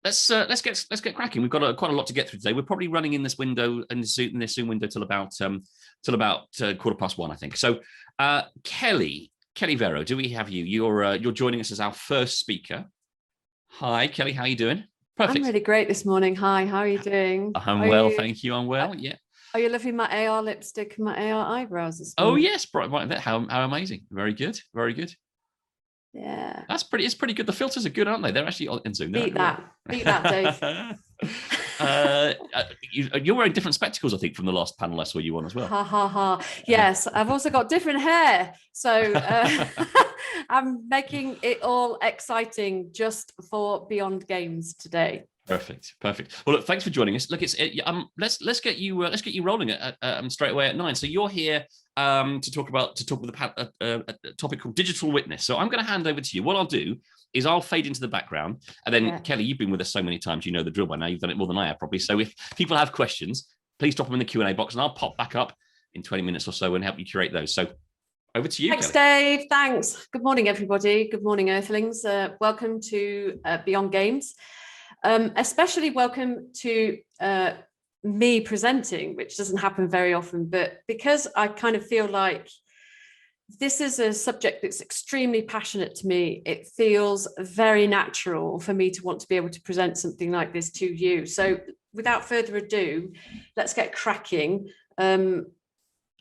let's get cracking. We've got quite a lot to get through today. We're probably running in this window in this Zoom window till about 1:15, I think. So, Kelly Vero, do we have you? You're joining us as our first speaker. Hi, Kelly. How are you doing? Perfect. I'm really great this morning. Hi, how are you doing? I'm well, thank you. I'm well. Yeah. Are you loving my AR lipstick and my AR eyebrows this morning? Oh yes, right. How amazing! Very good, very good. Yeah, it's pretty good. The filters are good, aren't they? They're actually in Zoom. Beat that, Dave. You're wearing different spectacles, I think, from the last panel I saw you on as well. Ha ha ha! Yes, I've also got different hair, so I'm making it all exciting just for Beyond Games today. Perfect. Well, look, thanks for joining us. Look, let's get you rolling straight away at 9. So you're here to talk with a topic called digital witness. So I'm going to hand over to you. What I'll do is I'll fade into the background, and then Kelly, you've been with us so many times, you know the drill by now. You've done it more than I have probably. So if people have questions, please drop them in the Q&A box, and I'll pop back up in 20 minutes or so and help you curate those. So over to you. Thanks, Kelly. Dave. Thanks. Good morning, everybody. Good morning, Earthlings. Welcome to Beyond Games. Especially welcome to me presenting, which doesn't happen very often, but because I kind of feel like this is a subject that's extremely passionate to me, it feels very natural for me to want to be able to present something like this to you. So without further ado, let's get cracking. I'm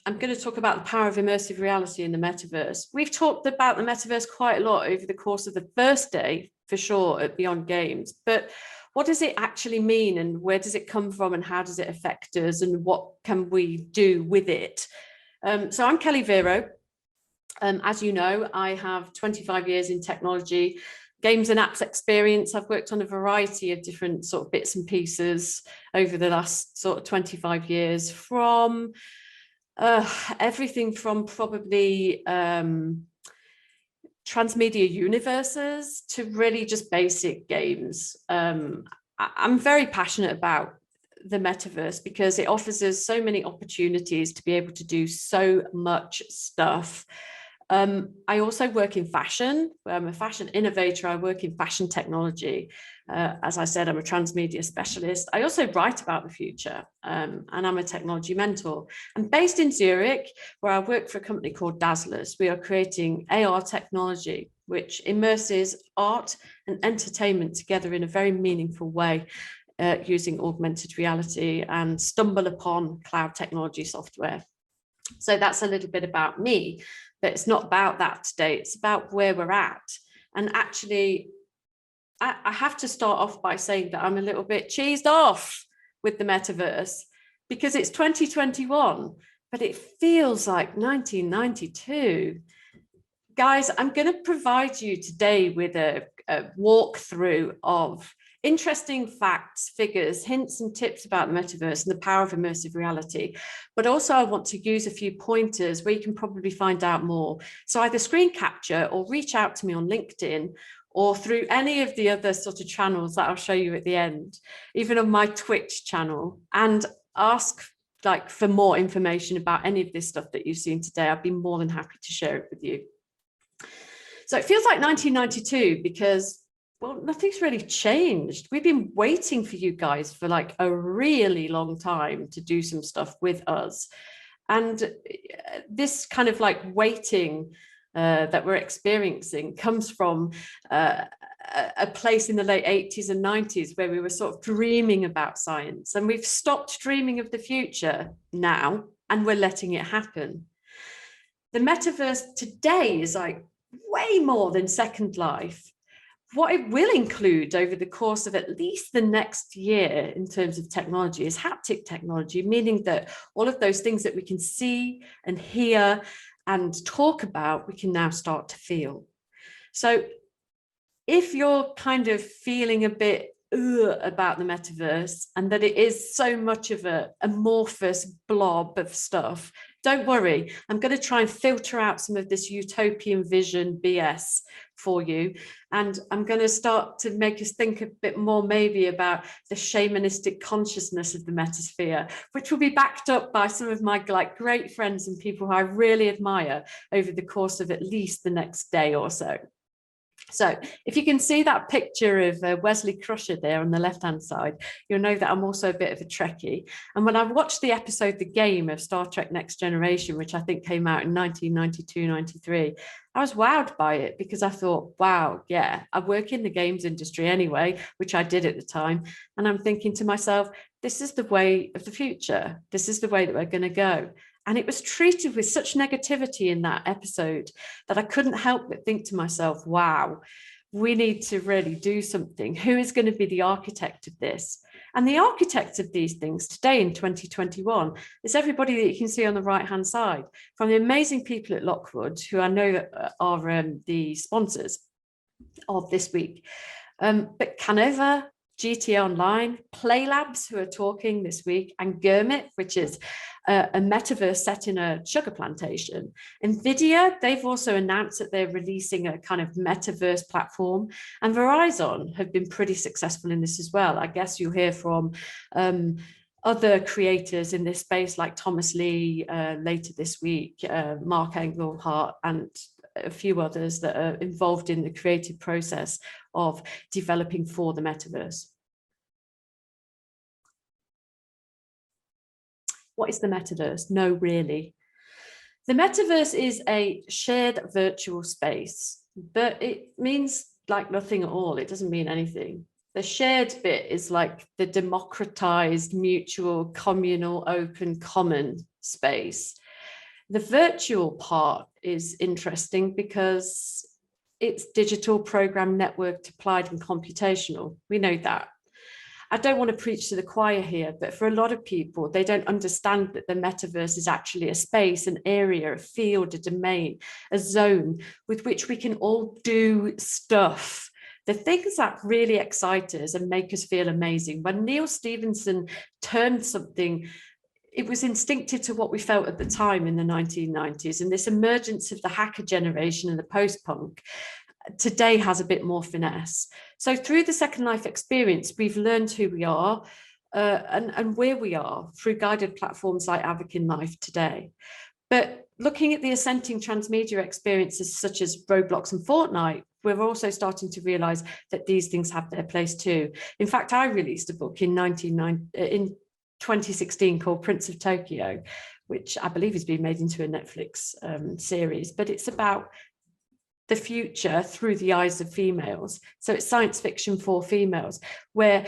going to talk about the power of immersive reality in the metaverse. We've talked about the metaverse quite a lot over the course of the first day, for sure, at Beyond Games, but what does it actually mean, and where does it come from, and how does it affect us, and what can we do with it? So I'm Kelly Vero. As you know, I have 25 years in technology, games and apps experience. I've worked on a variety of different sort of bits and pieces over the last sort of 25 years, from everything from probably transmedia universes to really just basic games. I'm very passionate about the metaverse because it offers us so many opportunities to be able to do so much stuff. I also work in fashion. I'm a fashion innovator. I work in fashion technology. As I said, I'm a transmedia specialist. I also write about the future, and I'm a technology mentor. I'm based in Zurich, where I work for a company called Dazlus. We are creating AR technology, which immerses art and entertainment together in a very meaningful way, using augmented reality and stumble upon cloud technology software. So that's a little bit about me, but it's not about that today. It's about where we're at. And actually, I have to start off by saying that I'm a little bit cheesed off with the metaverse because it's 2021, but it feels like 1992. Guys, I'm going to provide you today with a walkthrough of interesting facts, figures, hints and tips about the metaverse and the power of immersive reality. But also I want to use a few pointers where you can probably find out more. So either screen capture or reach out to me on LinkedIn or through any of the other sort of channels that I'll show you at the end, even on my Twitch channel, and ask for more information about any of this stuff that you've seen today. I'd be more than happy to share it with you. So it feels like 1992 because, well, nothing's really changed. We've been waiting for you guys for like a really long time to do some stuff with us. And this kind of like waiting that we're experiencing comes from a place in the late 80s and 90s where we were sort of dreaming about science, and we've stopped dreaming of the future now and we're letting it happen. The metaverse today is like way more than Second Life. What it will include over the course of at least the next year in terms of technology is haptic technology, meaning that all of those things that we can see and hear and talk about, we can now start to feel. So if you're kind of feeling a bit about the metaverse and that it is so much of a amorphous blob of stuff, don't worry. I'm going to try and filter out some of this utopian vision BS for you. And I'm going to start to make us think a bit more maybe about the shamanistic consciousness of the metasphere, which will be backed up by some of my great friends and people who I really admire over the course of at least the next day or so. So if you can see that picture of Wesley Crusher there on the left-hand side, you'll know that I'm also a bit of a Trekkie. And when I watched the episode The Game of Star Trek Next Generation, which I think came out in 1992, 93, I was wowed by it because I thought, wow, yeah, I work in the games industry anyway, which I did at the time. And I'm thinking to myself, this is the way of the future. This is the way that we're going to go. And it was treated with such negativity in that episode that I couldn't help but think to myself, wow, we need to really do something. Who is going to be the architect of this? And the architects of these things today in 2021 is everybody that you can see on the right-hand side, from the amazing people at Lockwood, who I know are the sponsors of this week, but Canova, GTA Online, Playlabs, who are talking this week, and Gurmit, which is a metaverse set in a sugar plantation. NVIDIA, they've also announced that they're releasing a kind of metaverse platform, and Verizon have been pretty successful in this as well. I guess you'll hear from other creators in this space like Thomas Lee later this week, Mark Engelhardt, and a few others that are involved in the creative process of developing for the metaverse. What is the metaverse? No, really. The metaverse is a shared virtual space, but it means like nothing at all. It doesn't mean anything. The shared bit is like the democratized, mutual, communal, open, common space. The virtual part is interesting because it's digital, program, networked, applied, and computational. We know that. I don't want to preach to the choir here, but for a lot of people, they don't understand that the metaverse is actually a space, an area, a field, a domain, a zone with which we can all do stuff. The things that really excite us and make us feel amazing. When Neil Stephenson termed something, it was instinctive to what we felt at the time in the 1990s, and this emergence of the hacker generation and the post-punk today has a bit more finesse. So through the Second Life experience, we've learned who we are and where we are through guided platforms like Avakin Life today. But looking at the ascending transmedia experiences such as Roblox and Fortnite, we're also starting to realize that these things have their place too. In fact, I released a book in 2016 called Prince of Tokyo, which I believe has been made into a Netflix series, but it's about the future through the eyes of females. So it's science fiction for females, where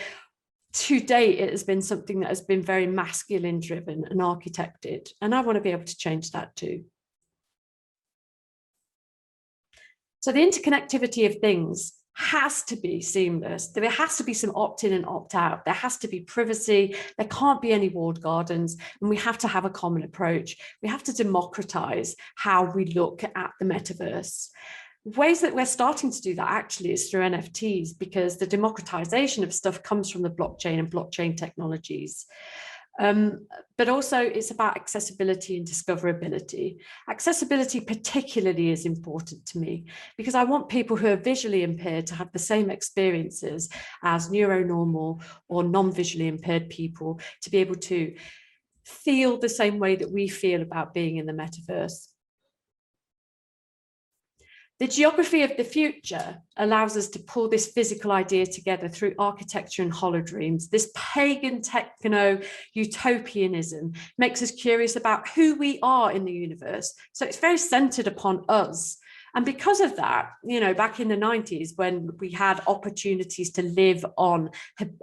to date it has been something that has been very masculine driven and architected. And I want to be able to change that too. So the interconnectivity of things has to be seamless. There has to be some opt-in and opt-out. There has to be privacy. There can't be any walled gardens. And we have to have a common approach. We have to democratize how we look at the metaverse. Ways that we're starting to do that actually is through NFTs, because the democratization of stuff comes from the blockchain and blockchain technologies. But also it's about accessibility and discoverability. Accessibility particularly is important to me because I want people who are visually impaired to have the same experiences as neuronormal or non-visually impaired people, to be able to feel the same way that we feel about being in the metaverse. The geography of the future allows us to pull this physical idea together through architecture and holodreams. This pagan techno-utopianism makes us curious about who we are in the universe. So it's very centered upon us. And because of that, you know, back in the 90s, when we had opportunities to live on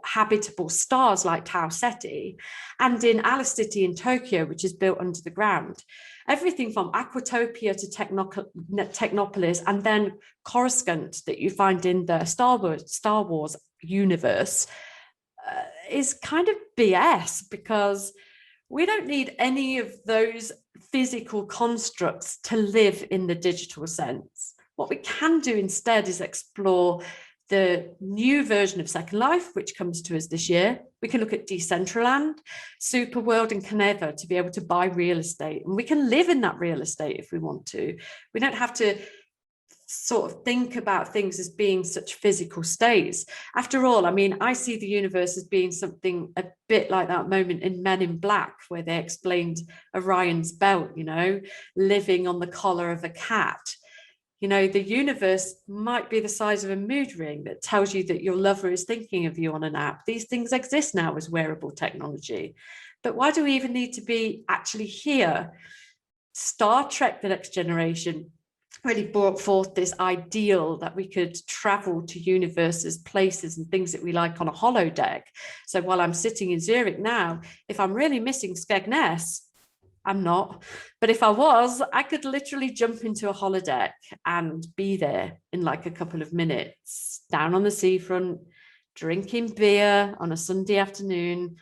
habitable stars like Tau Ceti, and in Alice City in Tokyo, which is built under the ground, everything from Aquatopia to Technopolis and then Coruscant that you find in the Star Wars universe is kind of BS, because we don't need any of those physical constructs to live in the digital sense. What we can do instead is explore the new version of Second Life, which comes to us this year. We can look at Decentraland, Superworld, and Caneva to be able to buy real estate. And we can live in that real estate if we want to. We don't have to sort of think about things as being such physical states. After all, I mean, I see the universe as being something a bit like that moment in Men in Black, where they explained Orion's belt, you know, living on the collar of a cat. You know, the universe might be the size of a mood ring that tells you that your lover is thinking of you on an app. These things exist now as wearable technology. But why do we even need to be actually here? Star Trek: The Next Generation really brought forth this ideal that we could travel to universes, places, and things that we like on a holodeck. So while I'm sitting in Zurich now, if I'm really missing Skegness, I'm not. But if I was, I could literally jump into a holodeck and be there in like a couple of minutes, down on the seafront, drinking beer on a Sunday afternoon,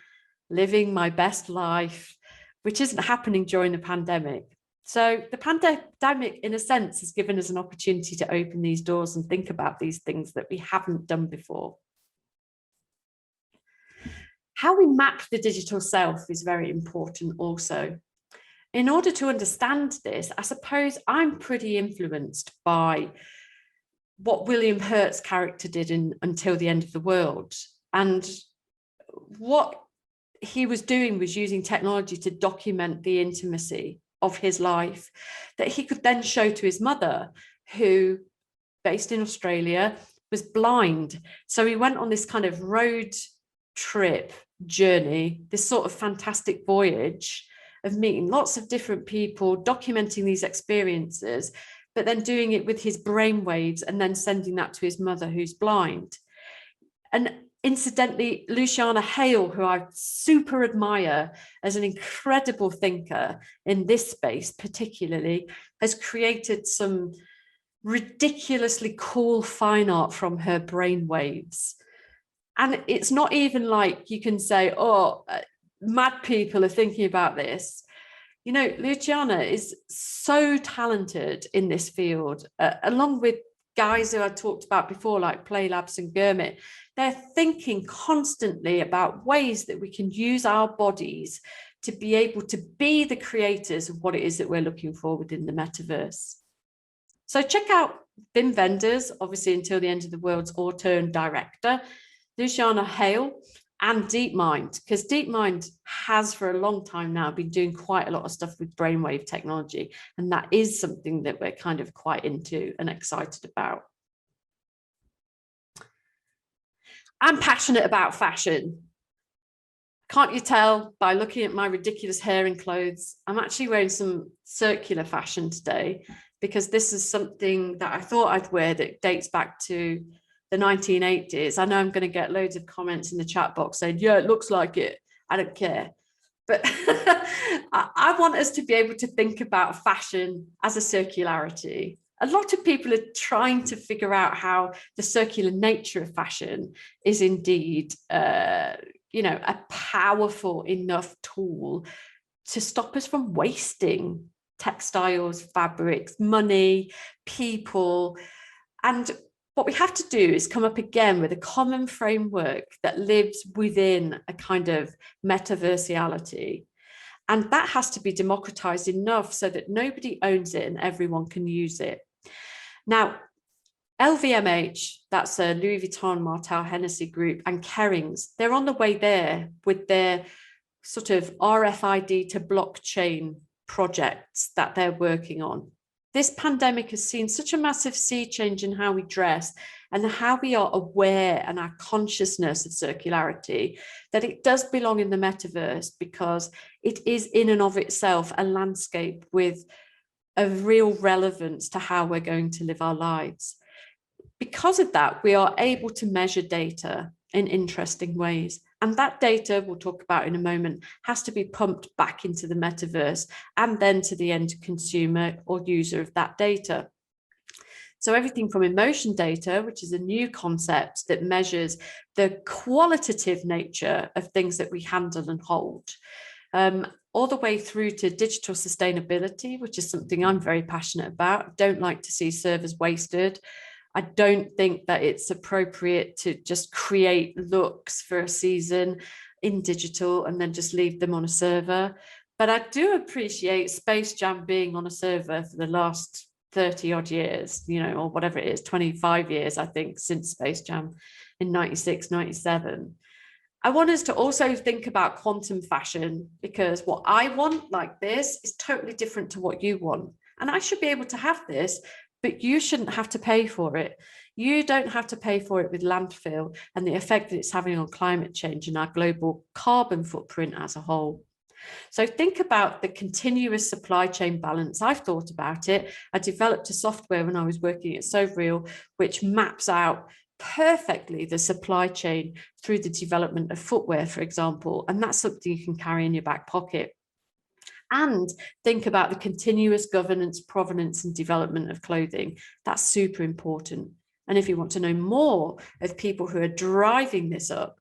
living my best life, which isn't happening during the pandemic. So the pandemic, in a sense, has given us an opportunity to open these doors and think about these things that we haven't done before. How we map the digital self is very important also. In order to understand this, I suppose I'm pretty influenced by what William Hurt's character did in Until the End of the World. And what he was doing was using technology to document the intimacy of his life that he could then show to his mother, who, based in Australia, was blind. So he went on this kind of road trip journey, this sort of fantastic voyage of meeting lots of different people, documenting these experiences, but then doing it with his brainwaves and then sending that to his mother, who's blind. And incidentally, Luciana Hale, who I super admire as an incredible thinker in this space particularly, has created some ridiculously cool fine art from her brainwaves. And it's not even like you can say, oh, mad people are thinking about this. You know, Luciana is so talented in this field, along with guys who I talked about before, like Playlabs and Gurmit. They're thinking constantly about ways that we can use our bodies to be able to be the creators of what it is that we're looking for within the metaverse. So check out Wim Wenders, obviously Until the End of the World's author and director, Luciana Hale, and DeepMind, because DeepMind has for a long time now been doing quite a lot of stuff with brainwave technology. And that is something that we're kind of quite into and excited about. I'm passionate about fashion. Can't you tell by looking at my ridiculous hair and clothes? I'm actually wearing some circular fashion today because this is something that I thought I'd wear that dates back to the 1980s. I know I'm going to get loads of comments in the chat box saying, yeah, it looks like it. I don't care. But I want us to be able to think about fashion as a circularity. A lot of people are trying to figure out how the circular nature of fashion is indeed, a powerful enough tool to stop us from wasting textiles, fabrics, money, people. And what we have to do is come up again with a common framework that lives within a kind of metaversiality. And that has to be democratized enough so that nobody owns it and everyone can use it. Now, LVMH, that's a Louis Vuitton, Martell, Hennessy group, and Kering's, they're on the way there with their sort of RFID to blockchain projects that they're working on. This pandemic has seen such a massive sea change in how we dress and how we are aware and our consciousness of circularity, that it does belong in the metaverse because it is in and of itself a landscape with a real relevance to how we're going to live our lives. Because of that, we are able to measure data in interesting ways. And that data, we'll talk about in a moment, has to be pumped back into the metaverse and then to the end consumer or user of that data. So everything from emotion data, which is a new concept that measures the qualitative nature of things that we handle and hold, all the way through to digital sustainability, which is something I'm very passionate about. I don't like to see servers wasted. I don't think that it's appropriate to just create looks for a season in digital and then just leave them on a server. But I do appreciate Space Jam being on a server for the last 30 odd years, or whatever it is, 25 years, I think, since Space Jam in 96, 97. I want us to also think about quantum fashion, because what I want like this is totally different to what you want. And I should be able to have this, but you shouldn't have to pay for it. You don't have to pay for it with landfill and the effect that it's having on climate change and our global carbon footprint as a whole. So think about the continuous supply chain balance. I've thought about it. I developed a software when I was working at SoReal, which maps out perfectly the supply chain through the development of footwear, for example, and that's something you can carry in your back pocket. And think about the continuous governance, provenance, and development of clothing. That's super important. And if you want to know more of people who are driving this up,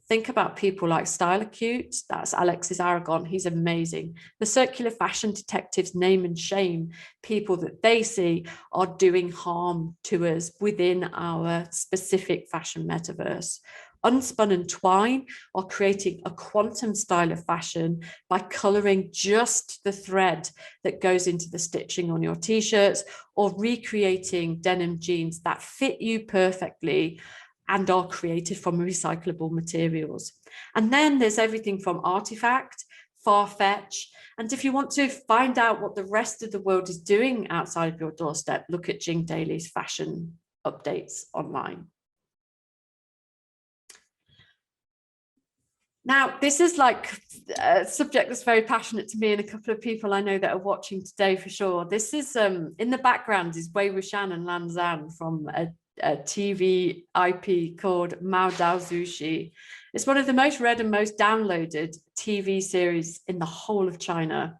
think about people like Style Acute. That's Alexis Aragon. He's amazing. The circular fashion detectives name and shame people that they see are doing harm to us within our specific fashion metaverse. Unspun and Twine are creating a quantum style of fashion by coloring just the thread that goes into the stitching on your t-shirts, or recreating denim jeans that fit you perfectly and are created from recyclable materials. And then there's everything from Artifact, Farfetch. And if you want to find out what the rest of the world is doing outside of your doorstep, look at Jing Daily's fashion updates online. Now, this is like a subject that's very passionate to me and a couple of people I know that are watching today for sure. This is, in the background is Wei Wuxian and Lan Zhan from a TV IP called Mao Dao Zushi. It's one of the most read and most downloaded TV series in the whole of China.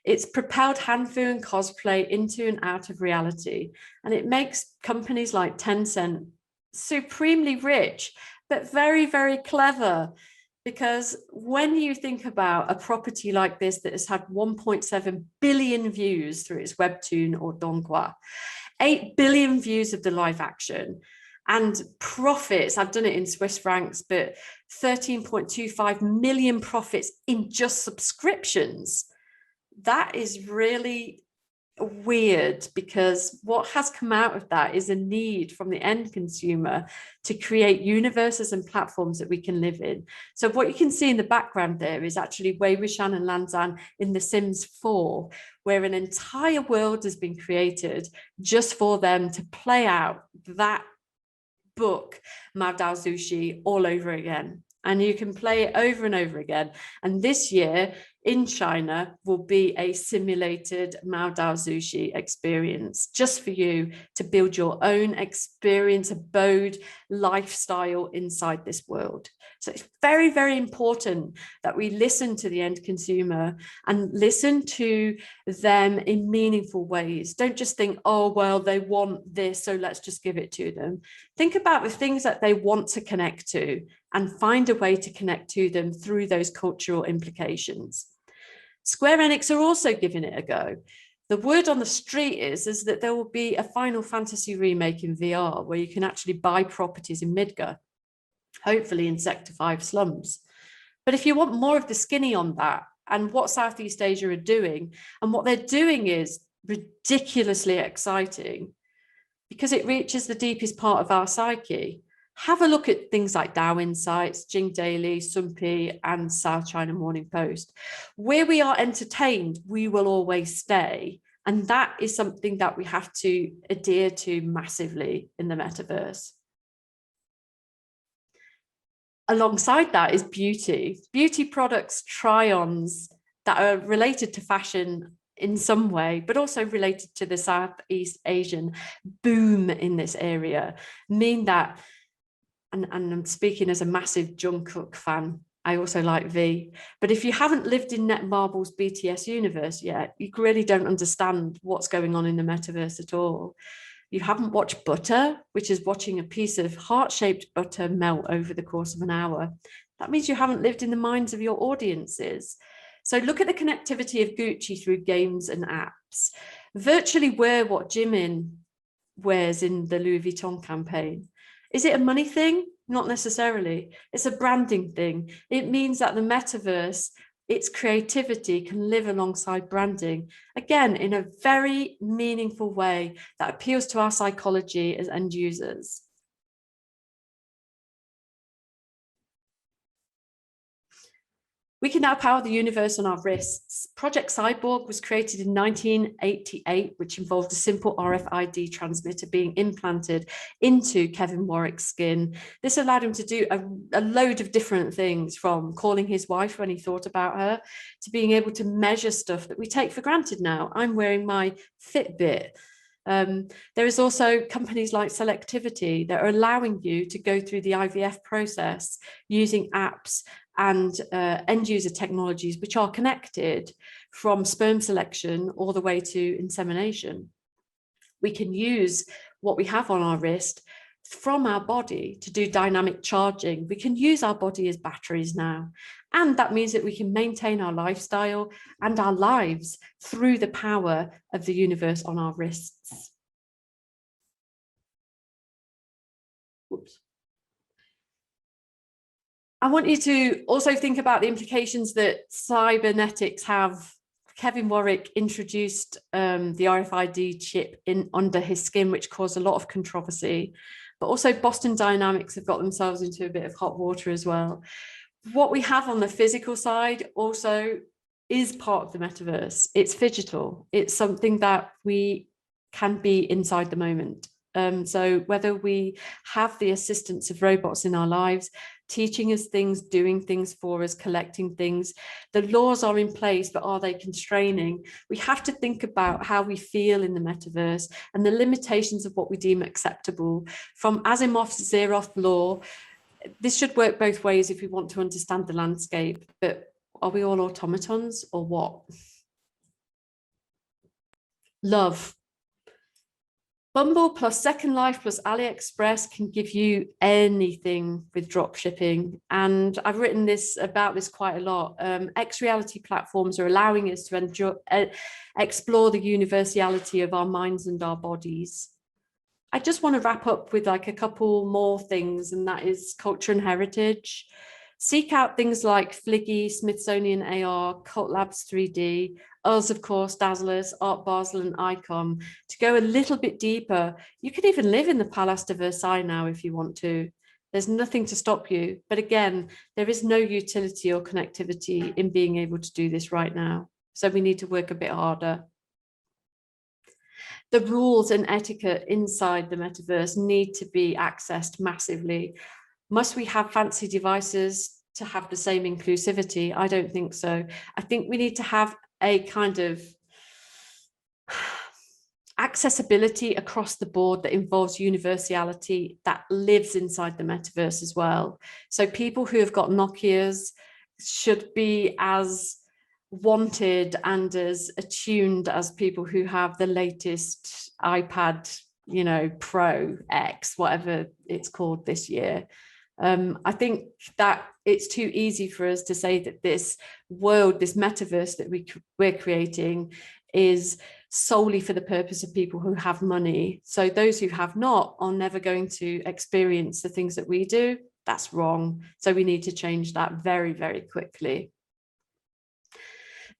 It's propelled Hanfu and cosplay into and out of reality, and it makes companies like Tencent supremely rich, but very, very clever. Because when you think about a property like this that has had 1.7 billion views through its webtoon or donghua, 8 billion views of the live action, and profits, I've done it in Swiss francs, but 13.25 million profits in just subscriptions. That is really weird, because what has come out of that is a need from the end consumer to create universes and platforms that we can live in. So what you can see in the background there is actually Wei Wuxian and Lan Zhan in The Sims 4, where an entire world has been created just for them to play out that book, Mao Dao Zushi, all over again. And you can play it over and over again. And this year in China will be a simulated Mao Dao Zushi experience just for you to build your own experience, abode, lifestyle inside this world. So it's very, very important that we listen to the end consumer and listen to them in meaningful ways. Don't just think, oh, well, they want this, so let's just give it to them. Think about the things that they want to connect to and find a way to connect to them through those cultural implications. Square Enix are also giving it a go. The word on the street is that there will be a Final Fantasy remake in VR where you can actually buy properties in Midgar, hopefully in Sector 5 slums. But if you want more of the skinny on that and what Southeast Asia are doing, and what they're doing is ridiculously exciting because it reaches the deepest part of our psyche. Have a look at things like Dow Insights, Jing Daily, Sunpi, and South China Morning Post. Where we are entertained, we will always stay. And that is something that we have to adhere to massively in the metaverse. Alongside that is beauty. Beauty products, try-ons that are related to fashion in some way, but also related to the Southeast Asian boom in this area, mean that, and I'm speaking as a massive Jungkook fan, I also like V, but if you haven't lived in Netmarble's BTS universe yet, you really don't understand what's going on in the metaverse at all. You haven't watched Butter, which is watching a piece of heart-shaped butter melt over the course of an hour. That means you haven't lived in the minds of your audiences. So look at the connectivity of Gucci through games and apps. Virtually wear what Jimin wears in the Louis Vuitton campaign. Is it a money thing? Not necessarily. It's a branding thing. It means that the metaverse, its creativity can live alongside branding, again, in a very meaningful way that appeals to our psychology as end users. We can now power the universe on our wrists. Project Cyborg was created in 1988, which involved a simple RFID transmitter being implanted into Kevin Warwick's skin. This allowed him to do a load of different things, from calling his wife when he thought about her, to being able to measure stuff that we take for granted now. I'm wearing my Fitbit. There is also companies like Selectivity that are allowing you to go through the IVF process using apps and end user technologies which are connected, from sperm selection all the way to insemination. We can use what we have on our wrist from our body to do dynamic charging. We can use our body as batteries now. And that means that we can maintain our lifestyle and our lives through the power of the universe on our wrists. Whoops. I want you to also think about the implications that cybernetics have. Kevin Warwick introduced the RFID chip under his skin, which caused a lot of controversy. But also Boston Dynamics have got themselves into a bit of hot water as well. What we have on the physical side also is part of the metaverse. It's phygital. It's something that we can be inside the moment. So whether we have the assistance of robots in our lives, teaching us things, doing things for us, collecting things, the laws are in place, but are they constraining? We have to think about how we feel in the metaverse and the limitations of what we deem acceptable. From Asimov's Zeroth law, this should work both ways if we want to understand the landscape, but are we all automatons or what? Love. Bumble plus Second Life plus AliExpress can give you anything with drop shipping. And I've written about this quite a lot. X-reality platforms are allowing us to explore the universality of our minds and our bodies. I just want to wrap up with like a couple more things, and that is culture and heritage. Seek out things like Fliggy, Smithsonian AR, Cult Labs 3D, us, of course, Dazlus, Art Basel, and Icon. To go a little bit deeper, you can even live in the Palace de Versailles now if you want to. There's nothing to stop you. But again, there is no utility or connectivity in being able to do this right now. So we need to work a bit harder. The rules and etiquette inside the metaverse need to be accessed massively. Must we have fancy devices to have the same inclusivity? I don't think so. I think we need to have a kind of accessibility across the board that involves universality that lives inside the metaverse as well. So people who have got Nokias should be as wanted and as attuned as people who have the latest iPad, Pro X, whatever it's called this year. I think that it's too easy for us to say that this world, this metaverse that we're creating is solely for the purpose of people who have money. So those who have not are never going to experience the things that we do. That's wrong. So we need to change that very, very quickly.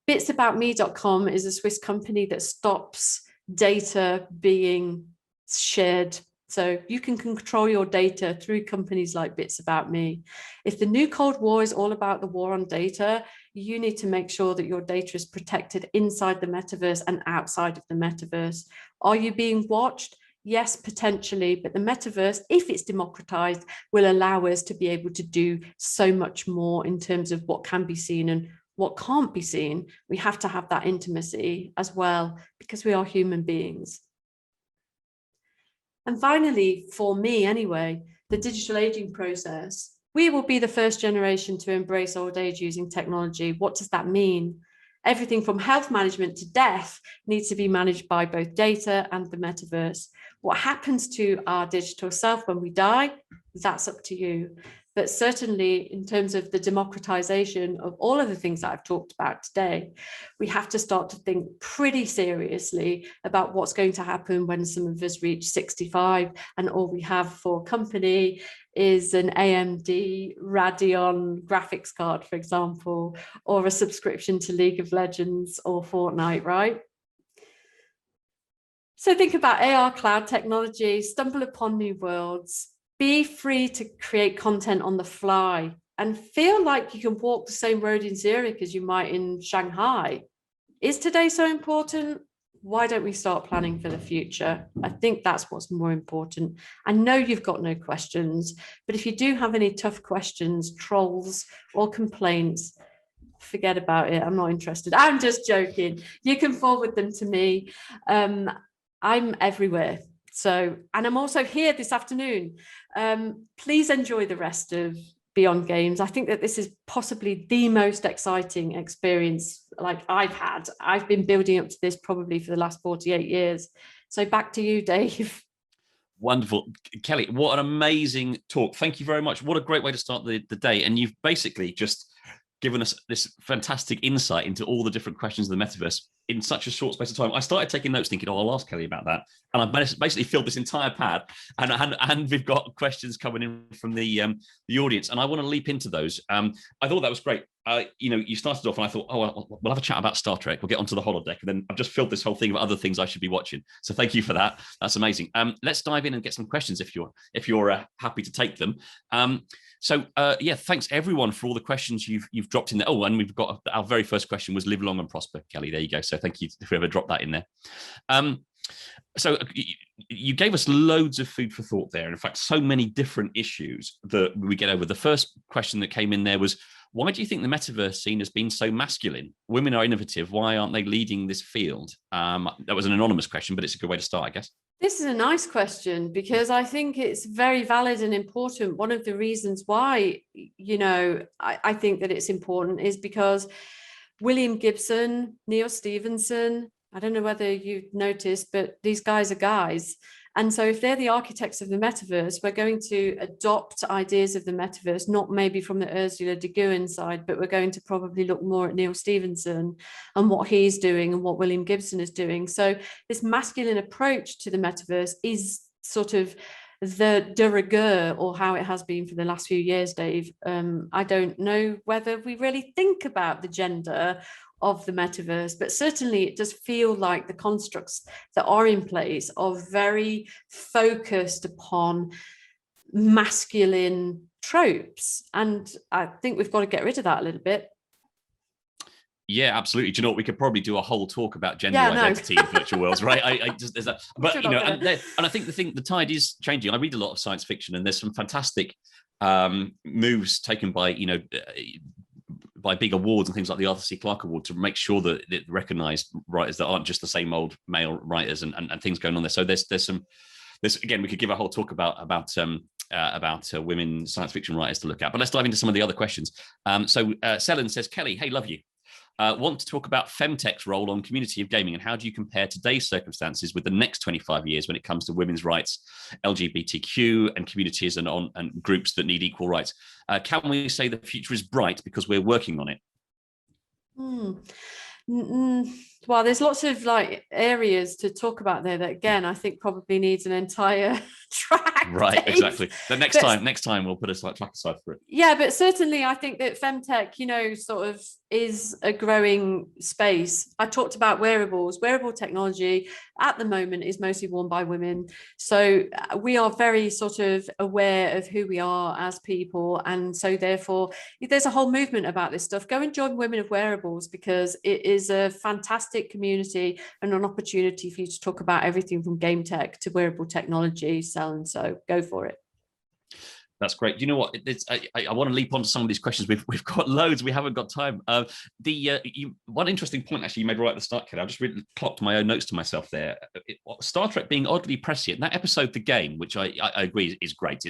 Bitsaboutme.com is a Swiss company that stops data being shared. So you can control your data through companies like Bits About Me. If the new Cold War is all about the war on data, you need to make sure that your data is protected inside the metaverse and outside of the metaverse. Are you being watched? Yes, potentially, but the metaverse, if it's democratized, will allow us to be able to do so much more in terms of what can be seen and what can't be seen. We have to have that intimacy as well, because we are human beings. And finally, for me anyway, the digital aging process. We will be the first generation to embrace old age using technology. What does that mean? Everything from health management to death needs to be managed by both data and the metaverse. What happens to our digital self when we die, that's up to you. But certainly in terms of the democratization of all of the things that I've talked about today, we have to start to think pretty seriously about what's going to happen when some of us reach 65 and all we have for company is an AMD Radeon graphics card, for example, or a subscription to League of Legends or Fortnite, right? So think about AR cloud technology, stumble upon new worlds, be free to create content on the fly and feel like you can walk the same road in Zurich as you might in Shanghai. Is today so important? Why don't we start planning for the future? I think that's what's more important. I know you've got no questions, but if you do have any tough questions, trolls, or complaints, forget about it. I'm not interested. I'm just joking. You can forward them to me. I'm everywhere. So, and I'm also here this afternoon. Please enjoy the rest of Beyond Games. I think that this is possibly the most exciting experience like I've had. I've been building up to this probably for the last 48 years. So back to you, Dave. Wonderful. Kelly, what an amazing talk. Thank you very much. What a great way to start the day. And you've basically just given us this fantastic insight into all the different questions of the metaverse in such a short space of time. I started taking notes thinking, I'll ask Kelly about that. And I've basically filled this entire pad and we've got questions coming in from the audience. And I want to leap into those. I thought that was great. You started off and I thought, we'll have a chat about Star Trek. We'll get onto the holodeck. And then I've just filled this whole thing of other things I should be watching. So thank you for that. That's amazing. Let's dive in and get some questions if you're happy to take them. So thanks everyone for all the questions you've dropped in there. Oh, and we've got our very first question was live long and prosper, Kelly. There you go. So thank you if whoever dropped that in there. So you gave us loads of food for thought there. In fact, so many different issues that we get over. The first question that came in there was, why do you think the metaverse scene has been so masculine? Women are innovative. Why aren't they leading this field? That was an anonymous question, but it's a good way to start, I guess. This is a nice question because I think it's very valid and important. One of the reasons why, I think that it's important is because William Gibson, Neil Stephenson, I don't know whether you've noticed, but these guys are guys. And so if they're the architects of the metaverse, we're going to adopt ideas of the metaverse, not maybe from the Ursula de Guin side, but we're going to probably look more at Neil Stephenson and what he's doing and what William Gibson is doing. So this masculine approach to the metaverse is sort of the de rigueur, or how it has been for the last few years, Dave. I don't know whether we really think about the gender of the metaverse, but certainly it does feel like the constructs that are in place are very focused upon masculine tropes. And I think we've got to get rid of that a little bit. Yeah, absolutely. Do you know what? We could probably do a whole talk about gender identity in virtual worlds, right? There's that. But and I think the tide is changing. I read a lot of science fiction, and there's some fantastic moves taken by by big awards and things like the Arthur C. Clarke Award to make sure that it recognised writers that aren't just the same old male writers and things going on there. So there's again, we could give a whole talk about women science fiction writers to look at. But let's dive into some of the other questions. So Selen says, Kelly, hey, love you. Want to talk about femtech's role on community of gaming and how do you compare today's circumstances with the next 25 years when it comes to women's rights, LGBTQ and communities and groups that need equal rights? Can we say the future is bright because we're working on it? Well, there's lots of areas to talk about there that, again, I think probably needs an entire track. Right, Dave. Exactly. The next time we'll put a slight track aside for it. Yeah, but certainly I think that femtech, sort of is a growing space. I talked about wearables. Wearable technology at the moment is mostly worn by women. So we are very sort of aware of who we are as people. And so therefore, there's a whole movement about this stuff. Go and join Women of Wearables because it is a fantastic community and an opportunity for you to talk about everything from game tech to wearable technology, Selen. So go for it. That's great. Do you know what? I want to leap onto some of these questions. We've got loads. We haven't got time. One interesting point actually you made right at the start, Kelly. I just really clocked my own notes to myself there. Star Trek being oddly prescient. That episode, The Game, which I agree is great.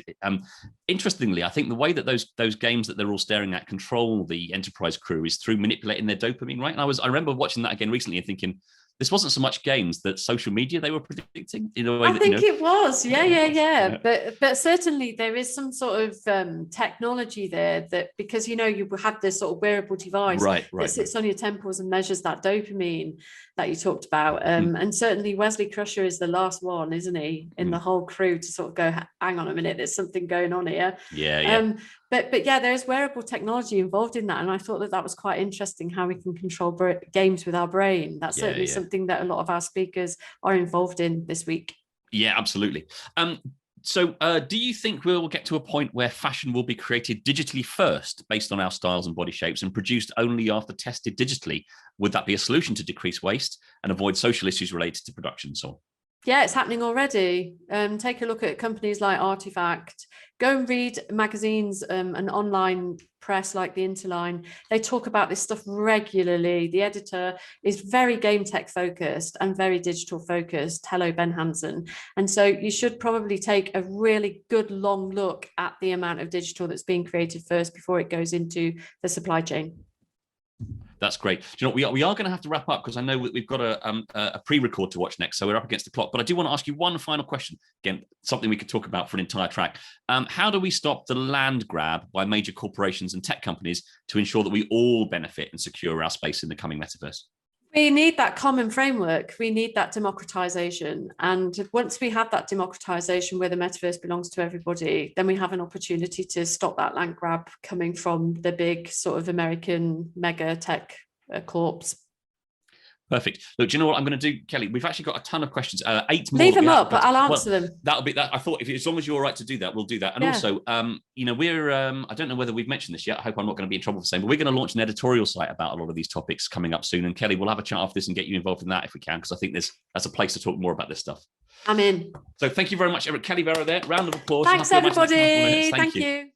Interestingly, I think the way that those games that they're all staring at control the Enterprise crew is through manipulating their dopamine, right? And I remember watching that again recently and thinking, this wasn't so much games that social media they were predicting in a way. I think it was, yeah. But certainly there is some sort of technology there that because you have this sort of wearable device that sits on your temples and measures that dopamine that you talked about. And certainly Wesley Crusher is the last one, isn't he, in the whole crew to sort of go, hang on a minute, there's something going on here. Yeah. But yeah, there's wearable technology involved in that. And I thought that was quite interesting how we can control games with our brain. That's certainly something that a lot of our speakers are involved in this week. Yeah, absolutely. So do you think we'll get to a point where fashion will be created digitally first, based on our styles and body shapes, and produced only after tested digitally? Would that be a solution to decrease waste and avoid social issues related to production and so on? Yeah, it's happening already. Take a look at companies like Artifact. Go and read magazines and online press like the Interline. They talk about this stuff regularly. The editor is very game tech focused and very digital focused. Hello, Ben Hansen. And so you should probably take a really good long look at the amount of digital that's being created first before it goes into the supply chain. That's great. Do you know, we are going to have to wrap up because I know we've got a pre-record to watch next, so we're up against the clock. But I do want to ask you one final question. Again, something we could talk about for an entire track. How do we stop the land grab by major corporations and tech companies to ensure that we all benefit and secure our space in the coming metaverse? We need that common framework. We need that democratization. And once we have that democratization where the metaverse belongs to everybody, then we have an opportunity to stop that land grab coming from the big sort of American mega tech corps. Perfect. Look, do you know what I'm going to do, Kelly? We've actually got a ton of questions. 8 more. Leave them up, but I'll answer them. That'll be that. I thought, if as long as you're all right to do that, we'll do that. And also, you know, we're I don't know whether we've mentioned this yet. I hope I'm not going to be in trouble for saying, but we're going to launch an editorial site about a lot of these topics coming up soon. And Kelly, we'll have a chat after this and get you involved in that if we can, because I think that's a place to talk more about this stuff. I'm in. So thank you very much, Kelly Vero there. Round of applause. Thanks, everybody. Thank you.